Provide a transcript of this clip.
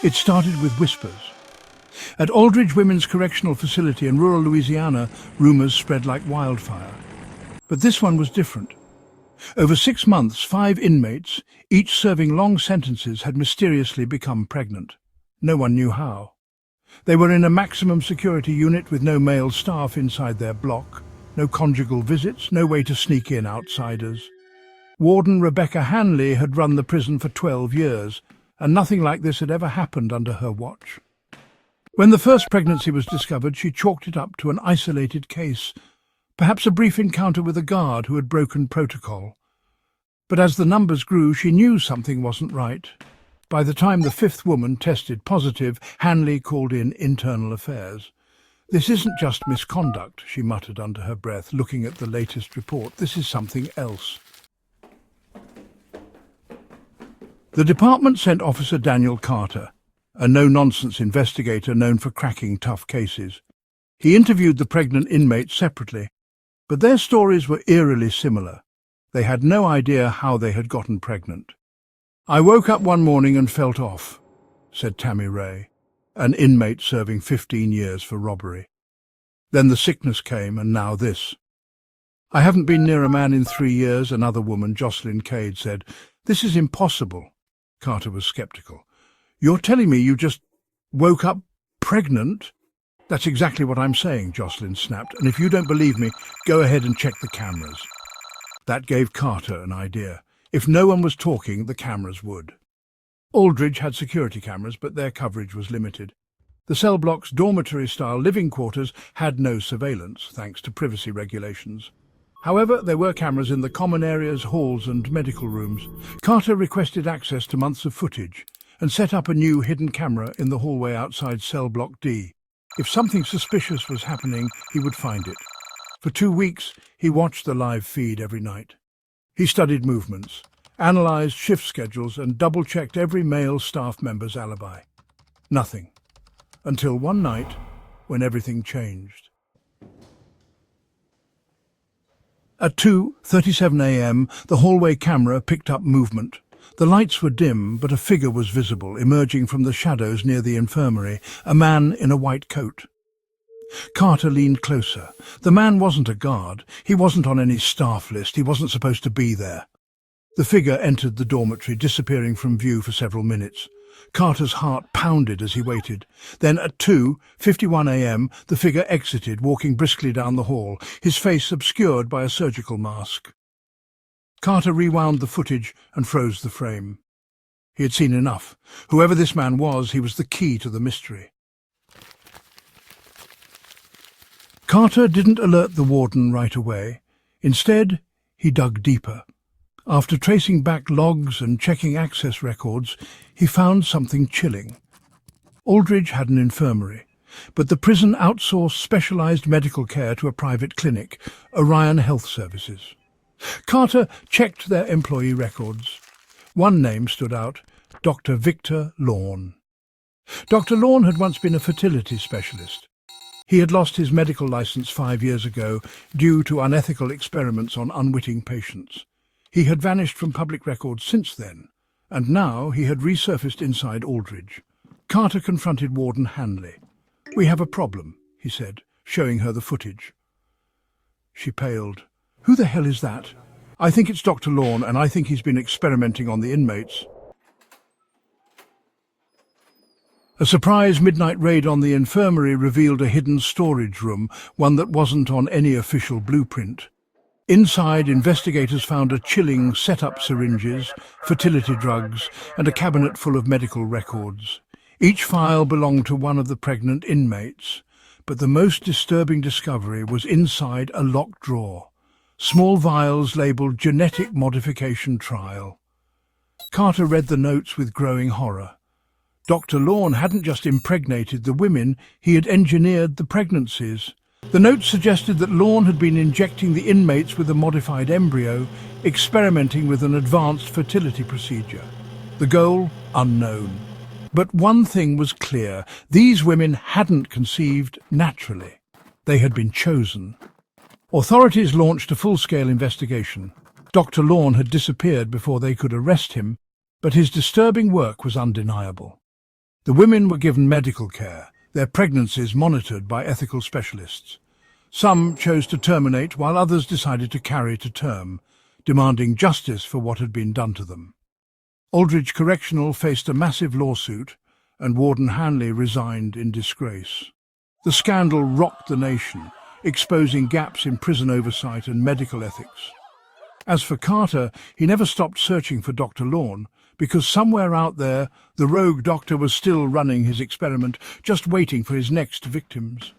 It started with whispers. At Aldridge Women's Correctional Facility in rural Louisiana, rumors spread like wildfire. But this one was different. Over 6 months, 5 inmates, each serving long sentences, had mysteriously become pregnant. No one knew how. They were in a maximum security unit with no male staff inside their block, no conjugal visits, no way to sneak in outsiders. Warden Rebecca Hanley had run the prison for 12 years, and nothing like this had ever happened under her watch. When the first pregnancy was discovered, she chalked it up to an isolated case, perhaps a brief encounter with a guard who had broken protocol. But as the numbers grew, she knew something wasn't right. By the time the 5th woman tested positive, Hanley called in internal affairs. "This isn't just misconduct," she muttered under her breath, looking at the latest report. "This is something else." The department sent Officer Daniel Carter, a no-nonsense investigator known for cracking tough cases. He interviewed the pregnant inmates separately, but their stories were eerily similar. They had no idea how they had gotten pregnant. "I woke up one morning and felt off," said Tammy Ray, an inmate serving 15 years for robbery. "Then the sickness came, and now this." "I haven't been near a man in 3 years," another woman, Jocelyn Cade, said. "This is impossible." Carter was skeptical. "You're telling me you just woke up pregnant?" "That's exactly what I'm saying," Jocelyn snapped, "and if you don't believe me, go ahead and check the cameras." That gave Carter an idea. If no one was talking, the cameras would. Aldridge had security cameras, but their coverage was limited. The cell block's dormitory-style living quarters had no surveillance, thanks to privacy regulations. However, there were cameras in the common areas, halls and medical rooms. Carter requested access to months of footage and set up a new hidden camera in the hallway outside cell block D. If something suspicious was happening, he would find it. For 2 weeks, he watched the live feed every night. He studied movements, analysed shift schedules and double-checked every male staff member's alibi. Nothing. Until one night, when everything changed. At 2:37 a.m., the hallway camera picked up movement. The lights were dim, but a figure was visible, emerging from the shadows near the infirmary, a man in a white coat. Carter leaned closer. The man wasn't a guard. He wasn't on any staff list. He wasn't supposed to be there. The figure entered the dormitory, disappearing from view for several minutes. Carter's heart pounded as he waited. Then at 2:51 a.m., the figure exited, walking briskly down the hall, his face obscured by a surgical mask. Carter rewound the footage and froze the frame. He had seen enough. Whoever this man was, he was the key to the mystery. Carter didn't alert the warden right away. Instead, he dug deeper. After tracing back logs and checking access records, he found something chilling. Aldridge had an infirmary, but the prison outsourced specialized medical care to a private clinic, Orion Health Services. Carter checked their employee records. One name stood out: Dr. Victor Lawn. Dr. Lawn had once been a fertility specialist. He had lost his medical license 5 years ago due to unethical experiments on unwitting patients. He had vanished from public records since then, and now he had resurfaced inside Aldridge. Carter confronted Warden Hanley. "We have a problem," he said, showing her the footage. She paled. "Who the hell is that?" "I think it's Dr. Lawn, and I think he's been experimenting on the inmates." A surprise midnight raid on the infirmary revealed a hidden storage room, one that wasn't on any official blueprint. Inside, investigators found a chilling set-up syringes, fertility drugs, and a cabinet full of medical records. Each file belonged to one of the pregnant inmates, but the most disturbing discovery was inside a locked drawer. Small vials labelled Genetic Modification Trial. Carter read the notes with growing horror. Dr. Lawn hadn't just impregnated the women, he had engineered the pregnancies. The notes suggested that Lawn had been injecting the inmates with a modified embryo, experimenting with an advanced fertility procedure. The goal? Unknown. But one thing was clear: these women hadn't conceived naturally. They had been chosen. Authorities launched a full-scale investigation. Dr. Lawn had disappeared before they could arrest him, but his disturbing work was undeniable. The women were given medical care, their pregnancies monitored by ethical specialists. Some chose to terminate while others decided to carry to term, demanding justice for what had been done to them. Aldridge Correctional faced a massive lawsuit, and Warden Hanley resigned in disgrace. The scandal rocked the nation, exposing gaps in prison oversight and medical ethics. As for Carter, he never stopped searching for Dr. Lorne, because somewhere out there, the rogue doctor was still running his experiment, just waiting for his next victims.